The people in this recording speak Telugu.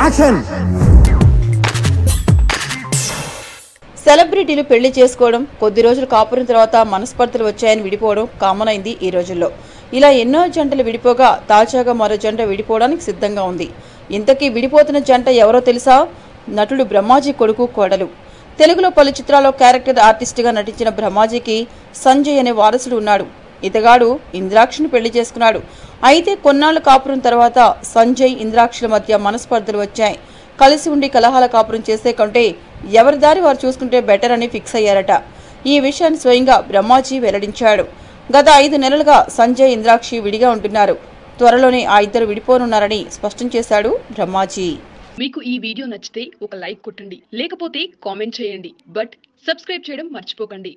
యాక్షన్. సెలబ్రిటీలు పెళ్లి చేసుకోవడం, కొద్ది రోజులు కాపురం తర్వాత మనస్పర్ధలు వచ్చాయని విడిపోవడం కామన్ అయింది ఈ రోజుల్లో. ఇలా ఎన్నో జంటలు విడిపోగా తాజాగా మరో జంట విడిపోవడానికి సిద్ధంగా ఉంది. ఇంతకీ విడిపోతున్న జంట ఎవరో తెలుసా? నటుడు బ్రహ్మాజీ కొడుకు కోడలు. తెలుగులో పలు చిత్రాల్లో క్యారెక్టర్ ఆర్టిస్ట్గా నటించిన బ్రహ్మాజీకి సంజయ్ అనే వారసుడు ఉన్నాడు. ఇతగాడు ఇంద్రాక్షిని పెళ్లి చేసుకున్నాడు. అయితే కొన్నాళ్ల కాపురం తర్వాత సంజయ్, ఇంద్రాక్షిల మధ్య మనస్పర్ధలు వచ్చాయి. కలిసి ఉండి కలహాల కాపురం చేసే కంటే ఎవరి దారి వారు చూసుకుంటే బెటర్ అని ఫిక్స్ అయ్యారట. ఈ విషయాన్ని స్వయంగా బ్రహ్మాజీ వెల్లడించాడు. గత 5 నెలలుగా సంజయ్, ఇంద్రాక్షి విడిగా ఉంటున్నారు. త్వరలోనే ఆ ఇద్దరు విడిపోనున్నారని స్పష్టం చేశాడు బ్రహ్మాజీ. మీకు ఈ వీడియో నచ్చితే ఒక లైక్ కొట్టండి, లేకపోతే కామెంట్ చేయండి. బట్ సబ్స్క్రైబ్ చేయడం మర్చిపోకండి.